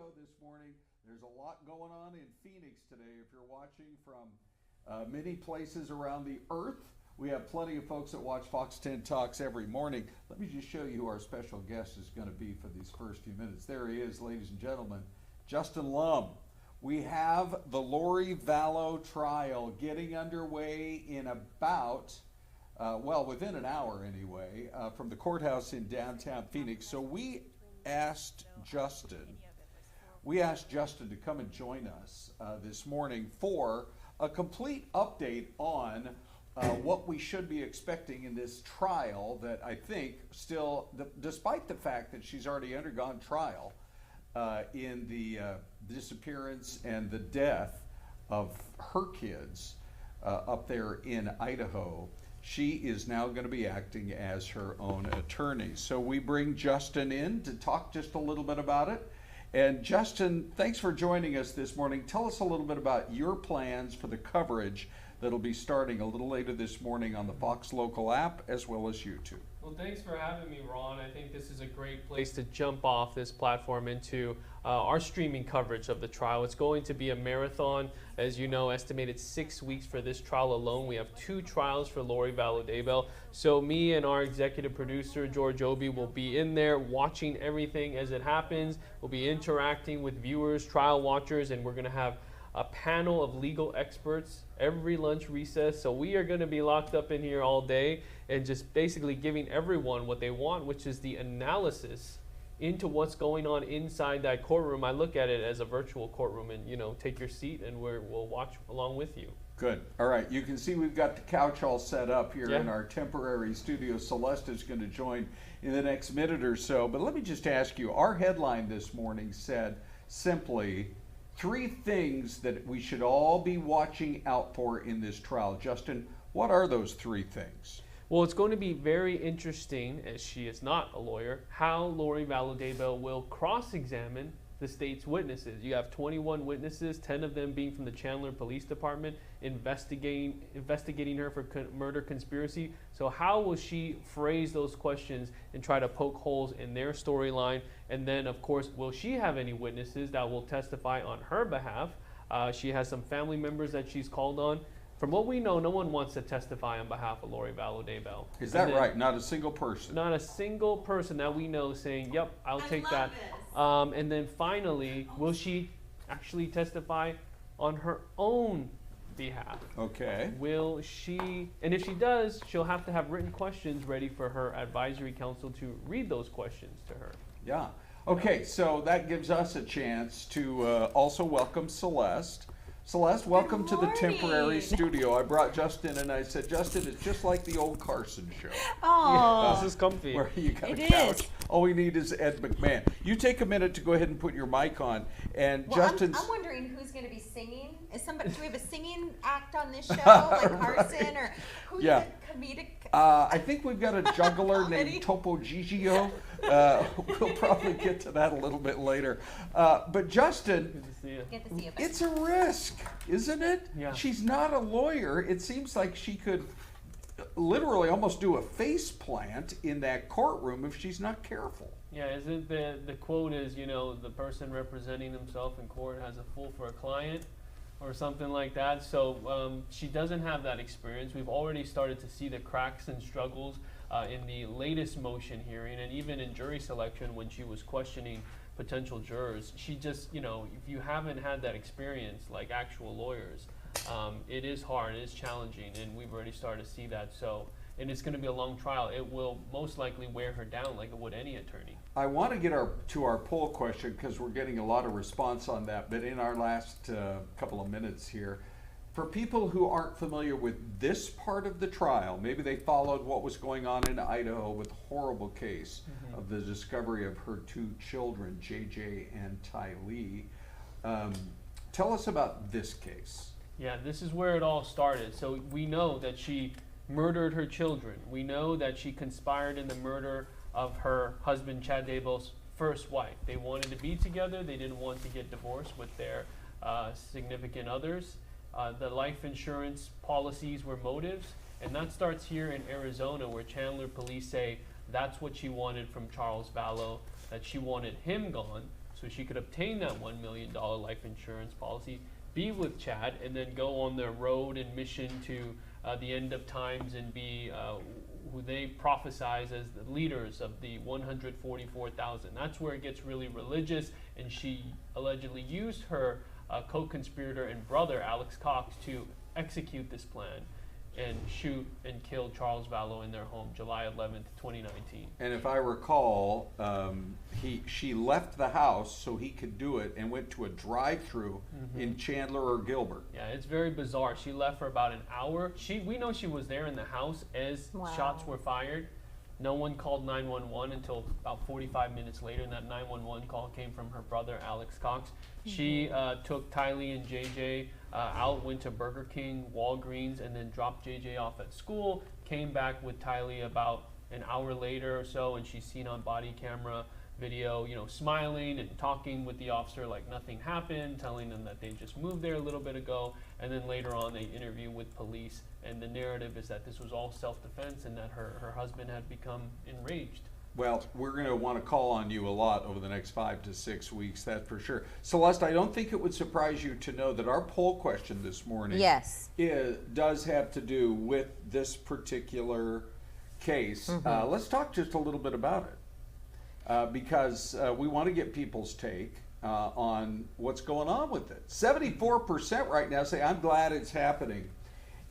show this morning. There's a lot going on in Phoenix today. If you're watching from many places around the earth, we have plenty of folks that watch Fox 10 Talks every morning. Let me just show you who our special guest is going to be for these first few minutes. There he is, ladies and gentlemen, Justin Lum. We have the Lori Vallow trial getting underway in about, within an hour anyway, from the courthouse in downtown Phoenix. So we asked Justin to come and join us this morning for a complete update on what we should be expecting in this trial that I think still, despite the fact that she's already undergone trial in the disappearance and the death of her kids up there in Idaho, she is now going to be acting as her own attorney. So we bring Justin in to talk just a little bit about it. And Justin, thanks for joining us this morning. Tell us a little bit about your plans for the coverage that'll be starting a little later this morning on the Fox Local app as well as YouTube. Well, thanks for having me, Ron. I think this is a great place to jump off this platform into our streaming coverage of the trial. It's going to be a marathon, as you know, estimated 6 weeks for this trial alone. We have 2 trials for Lori Vallow Daybell. So me and our executive producer, George Obi, will be in there watching everything as it happens. We'll be interacting with viewers, trial watchers, and we're going to have a panel of legal experts every lunch recess. So we are going to be locked up in here all day and just basically giving everyone what they want, which is the analysis into what's going on inside that courtroom. I look at it as a virtual courtroom, and take your seat and we'll watch along with you. Good. All right. You can see we've got the couch all set up here in our temporary studio. Syleste is going to join in the next minute or so. But let me just ask you, our headline this morning said simply, 3 things that we should all be watching out for in this trial. Justin, what are those 3 things? Well, it's going to be very interesting, as she is not a lawyer, how Lori Vallow Daybell will cross-examine the state's witnesses. You have 21 witnesses, 10 of them being from the Chandler Police Department, investigating her for murder conspiracy. So how will she phrase those questions and try to poke holes in their storyline? And then, of course, will she have any witnesses that will testify on her behalf? She has some family members that she's called on. From what we know, no one wants to testify on behalf of Lori Vallow Daybell. Is that right? Not a single person? Not a single person that we know saying, yep, I'll take that. And then finally, will she actually testify on her own behalf? Okay. Will she, and if she does, she'll have to have written questions ready for her advisory council to read those questions to her. Yeah. Okay, so that gives us a chance to also welcome Syleste. Syleste, welcome to the temporary studio. I brought Justin and I said, Justin, it's just like the old Carson show. Oh, this is comfy. Where you got a couch. All we need is Ed McMahon. You take a minute to go ahead and put your mic on. And Justin's... I'm wondering who's going to be singing. Do we have a singing act on this show, like Carson, or who's the comedic? I think we've got a juggler named Topo Gigio. We'll probably get to that a little bit later. But Justin, it's a risk, isn't it? Yeah. She's not a lawyer. It seems like she could literally almost do a face plant in that courtroom if she's not careful. Yeah, isn't the quote is, the person representing himself in court has a fool for a client, or something like that. So she doesn't have that experience. We've already started to see the cracks and struggles in the latest motion hearing, and even in jury selection when she was questioning potential jurors. She just, if you haven't had that experience like actual lawyers, it is hard, it is challenging, and we've already started to see that. So, and it's going to be a long trial. It will most likely wear her down like it would any attorney. I want to get to our poll question because we're getting a lot of response on that, but in our last couple of minutes here, for people who aren't familiar with this part of the trial, maybe they followed what was going on in Idaho with the horrible case of the discovery of her 2 children, JJ and Tylee. Tell us about this case. Yeah, this is where it all started. So we know that she murdered her children. We know that she conspired in the murder of her husband, Chad Daybell's first wife. They wanted to be together. They didn't want to get divorced with their significant others. The life insurance policies were motives, and that starts here in Arizona, where Chandler police say that's what she wanted from Charles Vallow, that she wanted him gone so so she could obtain that $1 million life insurance policy, be with Chad, and then go on their road and mission to the end of times and be who they prophesize as the leaders of the 144,000. That's where it gets really religious, and she allegedly used her co-conspirator and brother, Alex Cox, to execute this plan and shoot and kill Charles Vallow in their home, July 11th, 2019. And if I recall, she left the house so he could do it and went to a drive-through in Chandler or Gilbert. Yeah, it's very bizarre. She left for about an hour. We know she was there in the house as shots were fired. No one called 911 until about 45 minutes later, and that 911 call came from her brother, Alex Cox. She took Tylee and JJ out, went to Burger King, Walgreens, and then dropped JJ off at school, came back with Tylee about an hour later or so, and she's seen on body camera video, smiling and talking with the officer like nothing happened, telling them that they just moved there a little bit ago, and then later on they interview with police, and the narrative is that this was all self-defense and that her husband had become enraged. Well, we're going to want to call on you a lot over the next 5 to 6 weeks, that's for sure. Celeste, I don't think it would surprise you to know that our poll question this morning does have to do with this particular case. Let's talk just a little bit about it because we want to get people's take on what's going on with it. 74% right now say, I'm glad it's happening.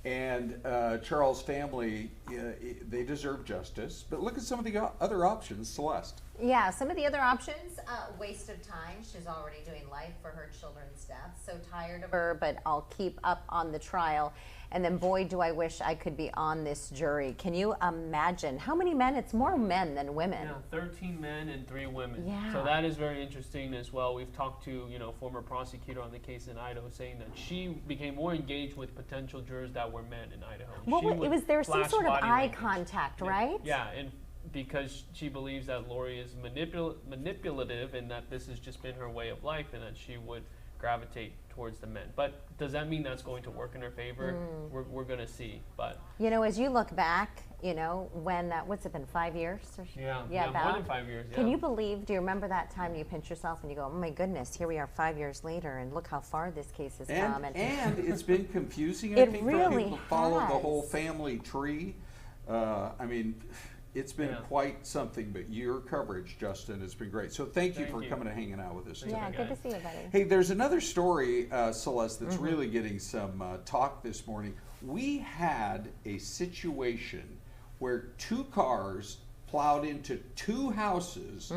And Charles' family, they deserve justice. But look at some of the other options, Celeste. Yeah, some of the other options, waste of time. She's already doing life for her children's death. So tired of her, but I'll keep up on the trial. And then, boy, do I wish I could be on this jury. Can you imagine how many men? It's more men than women. Yeah, 13 men and 3 women. Yeah. So that is very interesting as well. We've talked to, former prosecutor on the case in Idaho saying that she became more engaged with potential jurors that were men in Idaho. Well, there was some sort of eye contact, right? Yeah, and because she believes that Lori is manipulative and that this has just been her way of life and that she would gravitate towards the men. But does that mean that's going to work in her favor? We're going to see. But as you look back, when what's it been, 5 years? Yeah, about more than 5 years. Yeah. Can you believe? Do you remember that time you pinch yourself and you go, "Oh my goodness, here we are 5 years later, and look how far this case has come." And it's been confusing. It I think really for people to follow the has. whole family tree. It's been quite something, but your coverage, Justin, has been great. So thank you for coming and hanging out with us today. Yeah, good to see you, buddy. Hey, there's another story, Celeste, that's really getting some talk this morning. We had a situation where 2 cars plowed into 2 houses,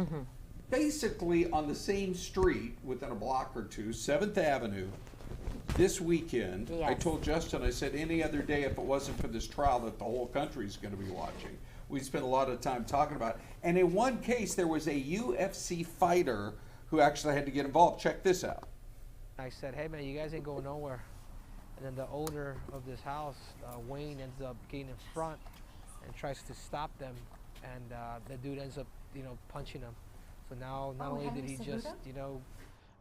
basically on the same street within a block or two, 7th Avenue, this weekend. Yes. I told Justin, I said, any other day, if it wasn't for this trial that the whole country is going to be watching. We spent a lot of time talking about it. And in one case, there was a UFC fighter who actually had to get involved. Check this out. I said, hey, man, you guys ain't going nowhere. And then the owner of this house, Wayne, ends up getting in front and tries to stop them. And the dude ends up, punching him. So now, not only did he just,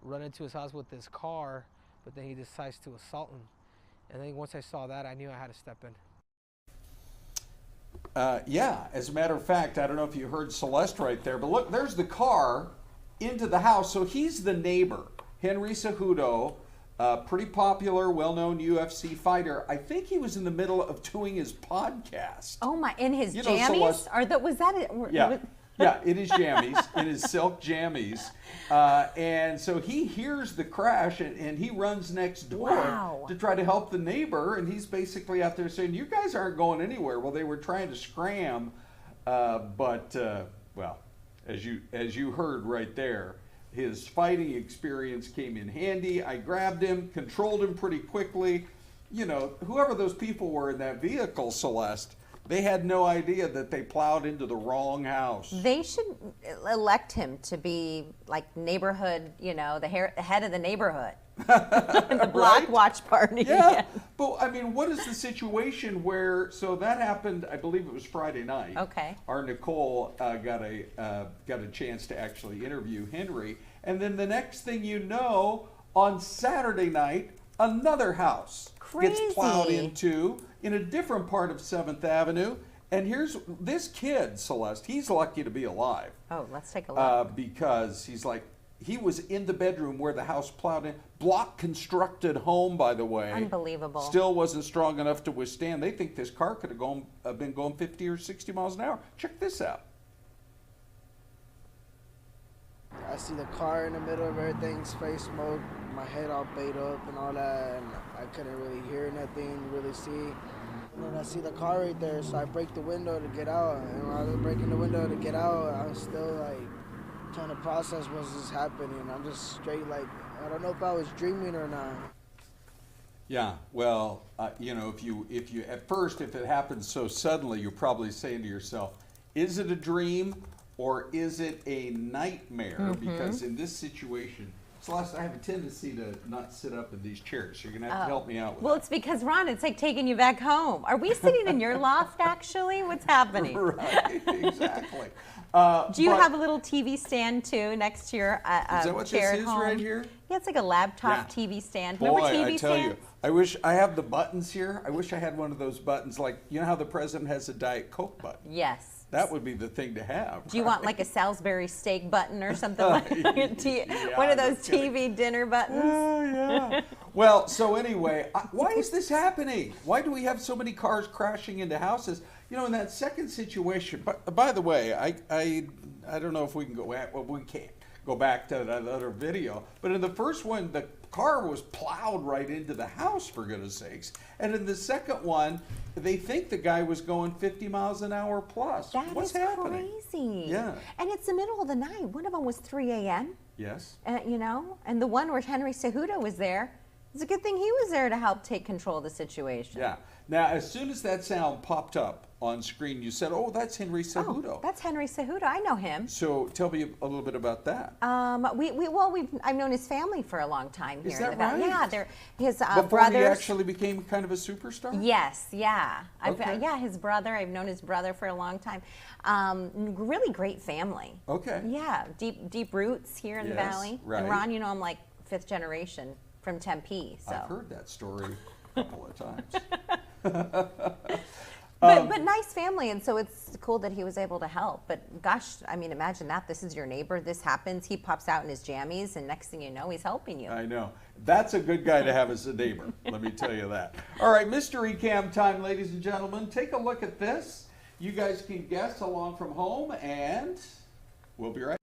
run into his house with his car, but then he decides to assault him. And then once I saw that, I knew I had to step in. Yeah, as a matter of fact, I don't know if you heard Celeste right there, but look, there's the car into the house. So he's the neighbor, Henry Cejudo, pretty popular, well-known UFC fighter. I think he was in the middle of doing his podcast. Oh my! In his jammies, was that it? Yeah. Yeah, in his jammies, in his silk jammies. And so he hears the crash and he runs next door to try to help the neighbor. And he's basically out there saying, you guys aren't going anywhere. Well, they were trying to scram. But as you heard right there, his fighting experience came in handy. I grabbed him, controlled him pretty quickly. Whoever those people were in that vehicle, Celeste, they had no idea that they plowed into the wrong house. They should elect him to be like neighborhood, the head of the neighborhood. The block watch party. Yeah. But I mean, what is the situation where, so that happened, I believe it was Friday night. Okay. Our Nicole got a chance to actually interview Henry. And then the next thing you know, on Saturday night, another house gets plowed into in a different part of 7th Avenue. And here's this kid, Celeste, he's lucky to be alive. Oh, let's take a look. Because he's like, he was in the bedroom where the house plowed in. Block constructed home, by the way. Unbelievable. Still wasn't strong enough to withstand. They think this car could have been going 50 or 60 miles an hour. Check this out. I see the car in the middle of everything, spray smoke, my head all bait up and all that, and I couldn't really hear nothing, really see. And then I see the car right there, so I break the window to get out. And when I was breaking the window to get out, I was still like trying to process what's just happening. I'm just straight like, I don't know if I was dreaming or not. Yeah, well, you know, if you at first, if it happens so suddenly, you're probably saying to yourself, is it a dream or is it a nightmare? Because in this situation, Syleste, I have a tendency to not sit up in these chairs, so you're gonna have to help me out with Well, that. it's because, Ron, it's like taking you back home. Are we sitting in your loft, actually? What's happening? Right, exactly. Do you but- have a little TV stand, too, next to your Is that what chair this at is home? right here? Yeah, it's like a laptop Yeah. TV stand. Boy, Remember TV I tell stands? you, I wish I have the buttons here. I wish I had one of those buttons, like, you know how the president has a Diet Coke button? Yes. That would be the thing to have. Do you want like a Salisbury steak button or something like that? Yeah, One of no those kidding. TV dinner buttons? Oh, yeah. Well, so anyway, why is this happening? Why do we have so many cars crashing into houses? You know, in that second situation, but by the way, I don't know if we can go back, well, we can't go back to that other video, but in the first one, the car was plowed right into the house, for goodness sakes. And in the second one, they think the guy was going 50 miles an hour plus. That What's is happening? crazy. Yeah. And it's the middle of the night. One of them was 3 a.m. Yes. You know, and the one where Henry Cejudo was there, it's a good thing he was there to help take control of the situation. Yeah. Now, as soon as that sound popped up on screen, you said, "Oh, that's Henry Oh, Cejudo." that's Henry Cejudo. I know him. So tell me a little bit about that. I've known his family for a long time here. Is in that the Valley. right? Yeah, they're his Before brothers. he actually became kind of a superstar? Yes, yeah. Okay. Yeah, his brother. I've known his brother for a long time. Really great family. Okay. Yeah, deep roots here in the Yes, Valley. right. And Ron, you know, I'm like 5th generation from Tempe. So. I've heard that story a couple of times. But nice family, and so it's cool that he was able to help. But gosh, I mean, imagine that. This is your neighbor. This happens. He pops out in his jammies, and next thing you know, he's helping you. I know. That's a good guy to have as a neighbor, let me tell you that. All right, mystery cam time, ladies and gentlemen. Take a look at this. You guys can guess along from home, and we'll be right back.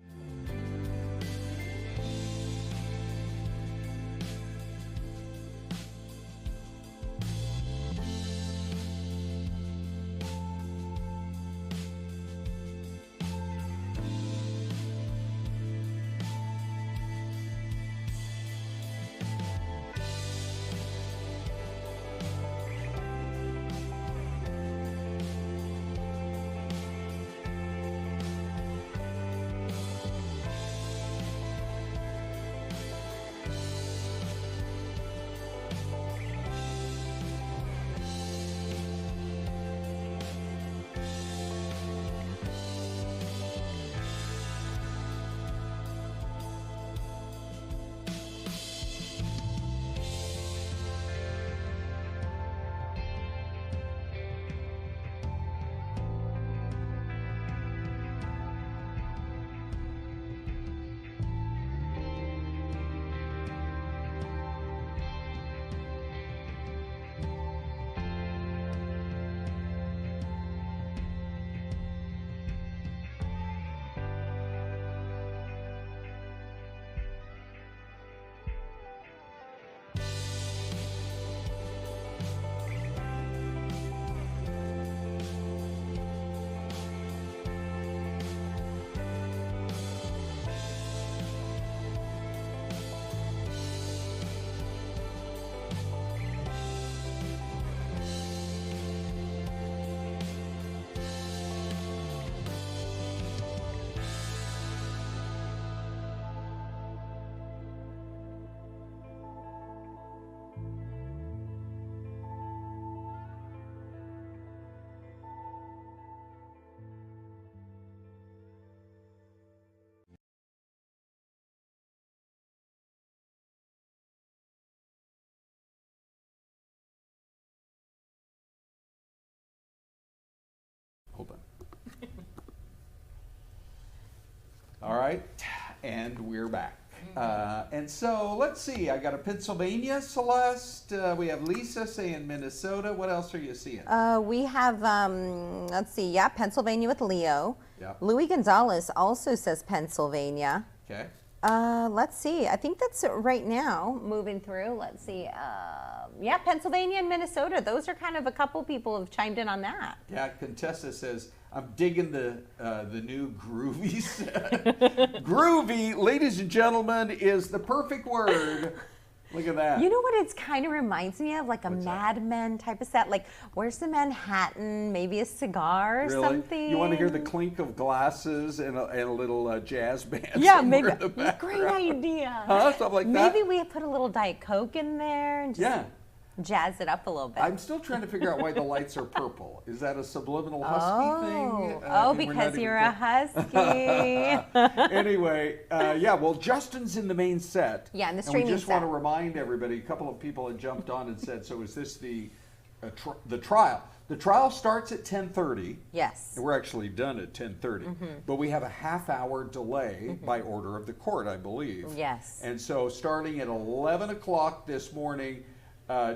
Hold on. All right, and we're back. And so let's see. I got a Pennsylvania, Celeste. We have Lisa saying Minnesota. What else are you seeing? We have, let's see, yeah, Pennsylvania with Leo. Yep. Louis Gonzalez also says Pennsylvania. Okay. Let's see. I think that's it right now. Moving through. Let's see. Yeah, Pennsylvania and Minnesota. Those are kind of a couple people have chimed in on that. Yeah, Contessa says, I'm digging the new groovy set. Groovy, ladies and gentlemen, is the perfect word. Look at that. You know what it kind of reminds me of? Like a What's that? Mad Men type of set. Like, where's the Manhattan? Maybe a cigar or Really? something. You want to hear the clink of glasses and a little jazz band? Yeah, somewhere maybe. in the background? Great idea. Huh? Something like that? Maybe we put a little Diet Coke in there and just Yeah. jazz it up a little bit. I'm still trying to figure out why the lights are purple. Is that a subliminal husky thing? Oh, And we're because not even you're a husky. Anyway, yeah, well, Justin's in the main set. Yeah, in the And streaming we just set. want to remind everybody, a couple of people had jumped on and said, so is this the trial? The trial starts at 10:30. Yes. And we're actually done at 10:30. But we have a half-hour delay by order of the court, I believe. Yes. And so starting at 11 o'clock this morning,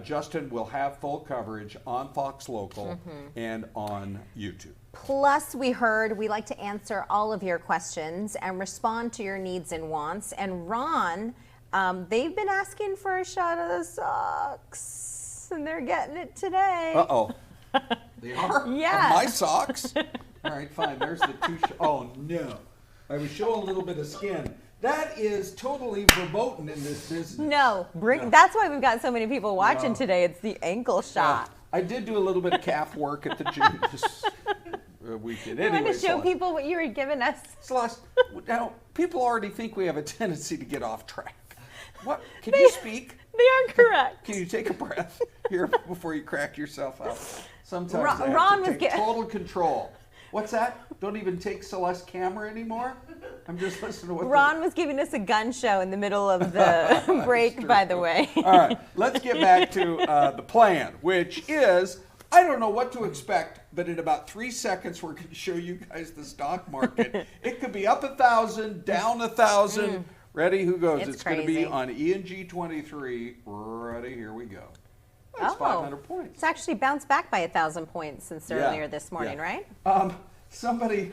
Justin will have full coverage on Fox Local and on YouTube. Plus, we heard we like to answer all of your questions and respond to your needs and wants. And Ron, they've been asking for a shot of the socks, and they're getting it today. Uh-oh. They are? Yes. Of my socks? All right, fine. There's the two. Oh, no. I was showing a little bit of skin. That is totally verboten in this business. No, No. that's why we've got so many people watching No. today. It's the ankle shot. I did do a little bit of calf work at the gym this weekend. You Anyway, want to show Celeste. people what you were giving us? Celeste, now, people already think we have a tendency to get off track. What? Can you speak? They are correct. Can you take a breath here before you crack yourself out? Sometimes Ron- I have Ron to was take get- total control. What's that? Don't even take Celeste camera anymore? I'm just listening to what Ron was giving us a gun show in the middle of the break, by the way. All right, let's get back to the plan, which is, I don't know what to expect, but in about 3 seconds, we're going to show you guys the stock market. It could be up 1,000, down 1,000. Ready? Who goes? It's going to be crazy. on ENG 23. Ready? Here we go. That's 500 points. It's actually bounced back by 1,000 points since Yeah, earlier this morning, yeah. right? Somebody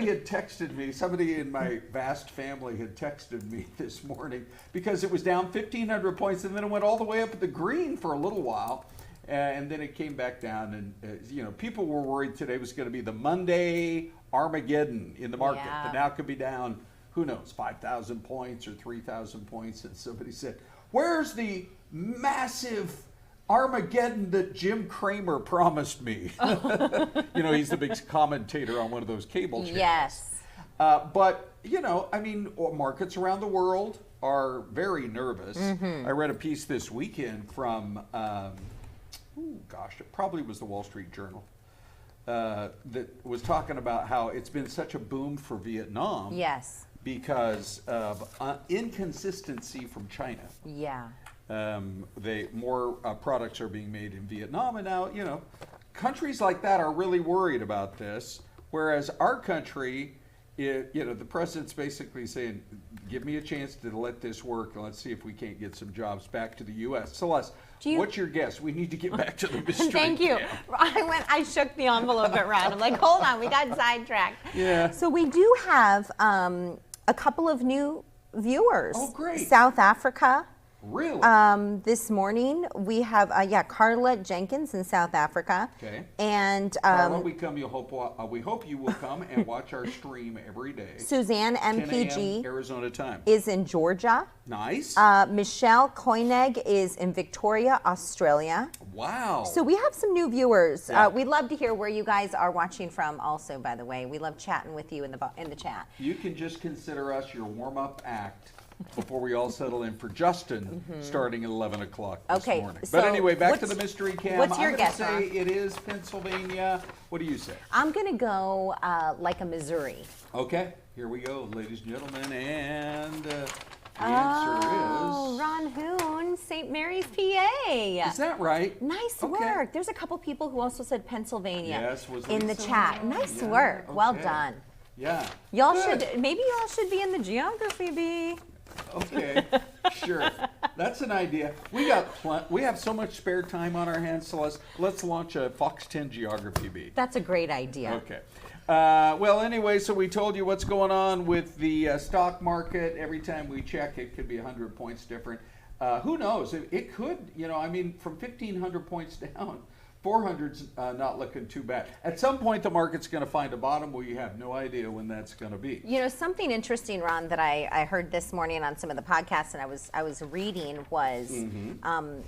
had texted me, somebody in my vast family had texted me this morning because it was down 1,500 points and then it went all the way up at the green for a little while. And then it came back down and, people were worried today was going to be the Monday Armageddon in the market. Yeah. But now it could be down, who knows, 5,000 points or 3,000 points. And somebody said, where's the massive Armageddon that Jim Cramer promised me? He's the big commentator on one of those cable channels. Yes. But, markets around the world are very nervous. I read a piece this weekend from, it probably was the Wall Street Journal, that was talking about how it's been such a boom for Vietnam. Yes. Because of inconsistency from China. Yeah. More products are being made in Vietnam, and now countries like that are really worried about this. Whereas our country, the president's basically saying, "Give me a chance to let this work, and let's see if we can't get some jobs back to the U.S." Celeste, what's your guess? We need to get back to the mystery. Thank you. camp. I shook the envelope at Ron. I'm like, hold on, we got sidetracked. Yeah. So we do have a couple of new viewers. Oh, great. South Africa. Really? This morning we have Carla Jenkins in South Africa. Okay. And Carla, we hope you will come and watch our stream every day. Suzanne 10 MPG a.m. Arizona time. is in Georgia. Nice. Michelle Koenig is in Victoria, Australia. Wow. So we have some new viewers. Yeah. We'd love to hear where you guys are watching from also, by the way. We love chatting with you in the chat. You can just consider us your warm-up act before we all settle in for Justin starting at 11 o'clock this morning. so But anyway, back to what's- the mystery cam. what's your I'm guess, going to Ron? say it is Pennsylvania. What do you say? I'm going to go like a Missouri. Okay, here we go, ladies and gentlemen. And the Oh, answer Ron Hoon, St. Mary's, PA. is that right? Nice Okay. work. There's a couple people who also said Pennsylvania Yes, was in the Lisa chat. on? Nice Yeah, work. Well okay. done. Yeah. Y'all Good. should be in the geography bee. Okay, sure. That's an idea. We have so much spare time on our hands, Celeste. Let's launch a Fox 10 Geography Bee. That's a great idea. Okay. Well, anyway, so we told you what's going on with the stock market. Every time we check, it could be 100 points different. Who knows? It could, I mean, from 1,500 points down, 400's not looking too bad. At some point, the market's going to find a bottom. We have no idea when that's going to be. Something interesting, Ron, that I heard this morning on some of the podcasts, and I was reading was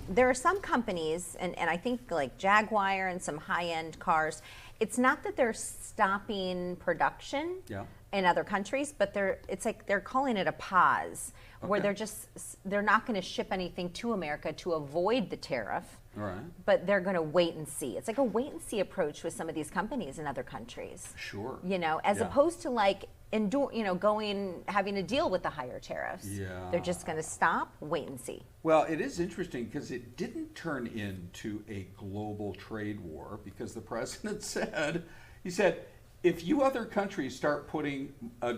there are some companies, and I think like Jaguar and some high-end cars. It's not that they're stopping production in other countries, but it's like they're calling it a pause, where they're not going to ship anything to America to avoid the tariff. Right. But they're going to wait and see. It's like a wait and see approach with some of these companies in other countries. Sure. As opposed to like having to deal with the higher tariffs. Yeah. They're just going to stop, wait and see. Well, it is interesting because it didn't turn into a global trade war, because the president said, if you other countries start putting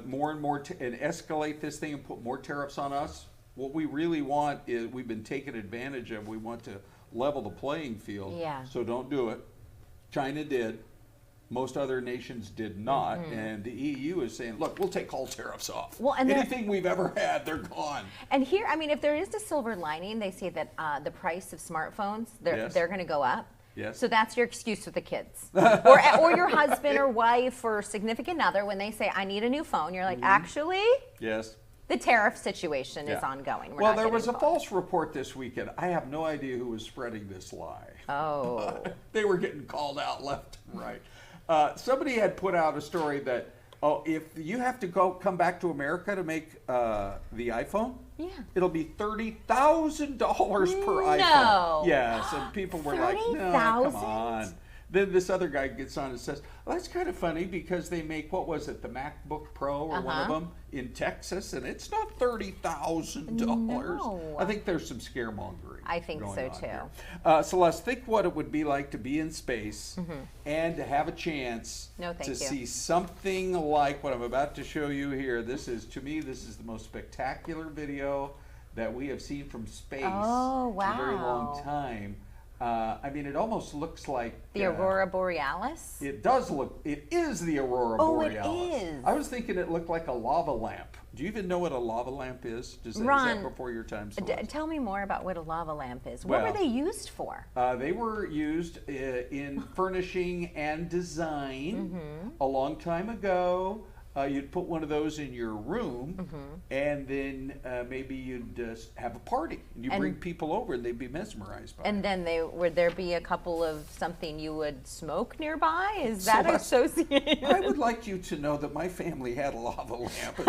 more and more and escalate this thing and put more tariffs on us, what we really want is, we've been taken advantage of, we want to level the playing field. Yeah. So don't do it. China did. Most other nations did not. And the EU is saying, look, we'll take all tariffs off. Well, and anything we've ever had, they're gone. And here, I mean, if there is a silver lining, they say that the price of smartphones, they're going to go up. Yes. So that's your excuse with the kids. or your husband or wife or significant other, when they say, I need a new phone, you're like, actually? Yes. The tariff situation is ongoing. Well, there was a false report this weekend. I have no idea who was spreading this lie. Oh. They were getting called out left and right. Somebody had put out a story that, if you have to come back to America to make the iPhone, it'll be $30,000 per iPhone. Yes, and people were like, no, come on. Then this other guy gets on and says, well, that's kind of funny because they make, what was it, the MacBook Pro or one of them in Texas, and it's not $30,000. No. I think there's some scaremongering. I think so too. Celeste, think what it would be like to be in space and to have a chance to see something like what I'm about to show you here. To me, this is the most spectacular video that we have seen from space in a very long time. I mean, it almost looks like the Aurora Borealis. It does look. It is the Aurora Borealis. Oh, it is. I was thinking it looked like a lava lamp. Do you even know what a lava lamp is? Is that before your time? Tell me more about what a lava lamp is. What were they used for? They were used in furnishing and design a long time ago. You'd put one of those in your room, and then maybe you'd have a party, and you bring people over, and they'd be mesmerized by it. And then would there be a couple of something you would smoke nearby? Is that associated? I would like you to know that my family had a lava lamp.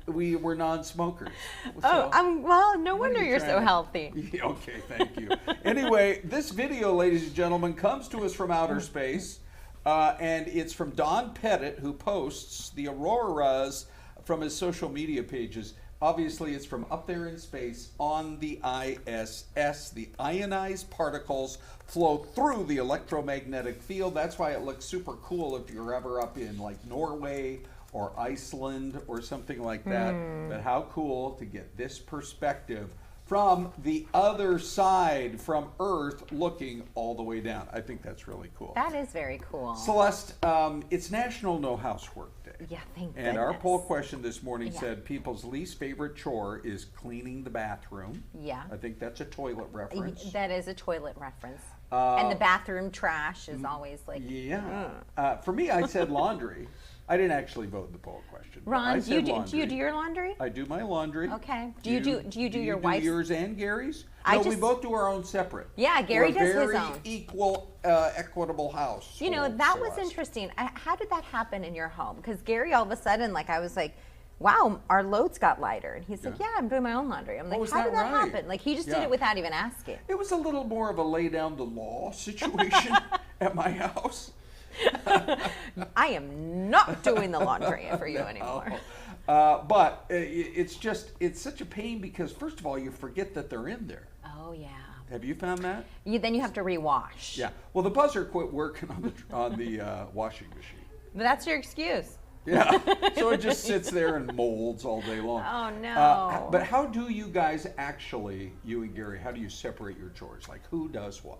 We were non-smokers. So well, no wonder you're so healthy. Okay, thank you. Anyway, this video, ladies and gentlemen, comes to us from outer space. And it's from Don Pettit, who posts the auroras from his social media pages. Obviously, it's from up there in space on the ISS. The ionized particles flow through the electromagnetic field. That's why it looks super cool if you're ever up in like Norway or Iceland or something like that. But how cool to get this perspective from the other side, from Earth, looking all the way down. I think that's really cool. That is very cool. Celeste, it's National No Housework Day. Yeah, thank And our poll question this morning said people's least favorite chore is cleaning the bathroom. Yeah. I think that's a toilet reference. That is a toilet reference. And the bathroom trash is always like... Yeah. For me, I said laundry. I didn't actually vote in the poll question. Ron, do you do your laundry? I do my laundry. Okay. Do you do your wife's? Yours and Gary's? No, we both do our own separate. Yeah, Gary does his own. Very equal, equitable house. That was interesting. How did that happen in your home? Because Gary, all of a sudden, I was like, wow, our loads got lighter. And he's like, yeah, I'm doing my own laundry. I'm like, how did that happen? Like, he just did it without even asking. It was a little more of a lay down the law situation at my house. I am not doing the laundry for you anymore. But it's such a pain because, first of all, you forget that they're in there. Oh, yeah. Have you found that? Then you have to rewash. Yeah. Well, the buzzer quit working on the washing machine. But that's your excuse. Yeah, so it just sits there and molds all day long. Oh, no. But how do you guys actually, you and Gary, how do you separate your chores? Like who does what?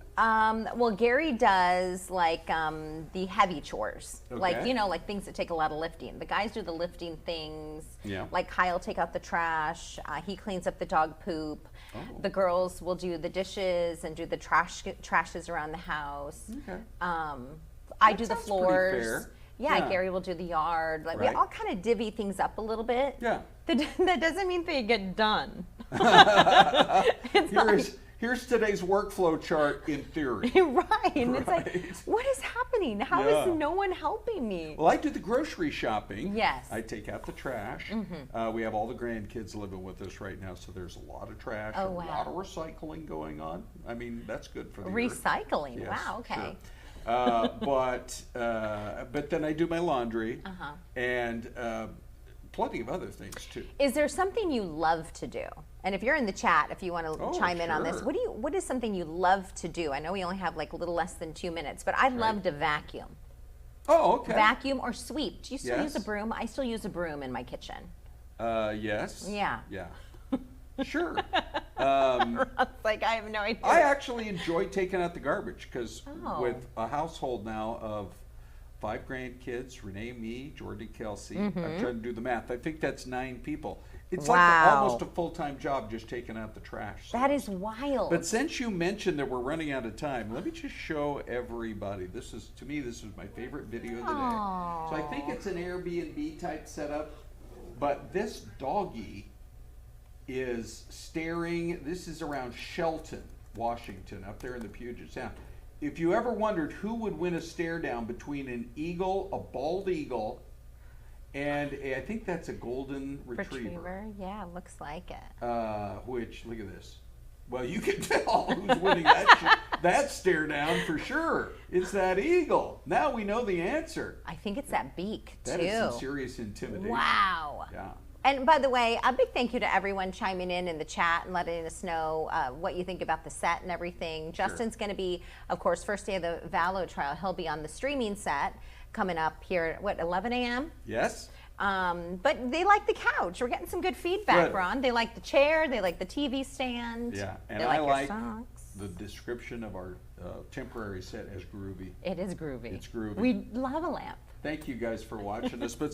Well, Gary does like the heavy chores, like Okay. like things that take a lot of lifting. The guys do the lifting things. Yeah. Like Kyle take out the trash. He cleans up the dog poop. Oh. The girls will do the dishes and do the trashes around the house. Okay. I That do the sounds pretty floors. fair. Yeah, Yeah. Gary will do the yard. Like Right. we all kind of divvy things up a little bit. Yeah. That doesn't mean they get done. It's like, Here's today's workflow chart in theory. right. And it's like, Right. what is happening? How Yeah. is no one helping me? Well, I do the grocery shopping. Yes. I take out the trash. We have all the grandkids living with us right now, so there's a lot of trash, Oh, a wow. lot of recycling going on. I mean, that's good for the earth. Recycling. Yes, Wow. Okay. sure. But then I do my laundry and plenty of other things too. Is there something you love to do? And if you're in the chat, if you want to Oh, chime in on this, sure. what is something you love to do? I know we only have like a little less than 2 minutes, but I love to vacuum. Oh, okay. Vacuum or sweep. Do you still use a Yes. broom? I still use a broom in my kitchen. Yes. Yeah. Yeah. Sure. It's like I have no idea. I actually enjoy taking out the garbage because Oh. with a household now of 5 grandkids, Renee, me, Jordan, Kelsey, I'm trying to do the math. I think that's 9 people. It's like Wow. almost a full-time job just taking out the trash. That is wild. But since you mentioned that we're running out of time, let me just show everybody. This is, to me, this is my favorite video of the day. So I think it's an Airbnb type setup, but this doggy is staring. This is around Shelton, Washington, up there in the Puget Sound. If you ever wondered who would win a stare down between an eagle, a bald eagle, and I think that's a golden retriever. Yeah, looks like it. Which, look at this. Well, you can tell who's winning that stare down for sure. It's that eagle. Now we know the answer. I think it's that beak too. That is some serious intimidation. Wow. Yeah. And by the way, a big thank you to everyone chiming in the chat and letting us know what you think about the set and everything. Justin's going to be, of course, first day of the Vallow trial. He'll be on the streaming set coming up here at, 11 a.m.? Yes. But they like the couch. We're getting some good feedback, Good. Ron. They like the chair. They like the TV stand. Yeah. And they I your like socks. the description of our temporary set as groovy. It is groovy. It's groovy. We love a lamp. Thank you guys for watching us. But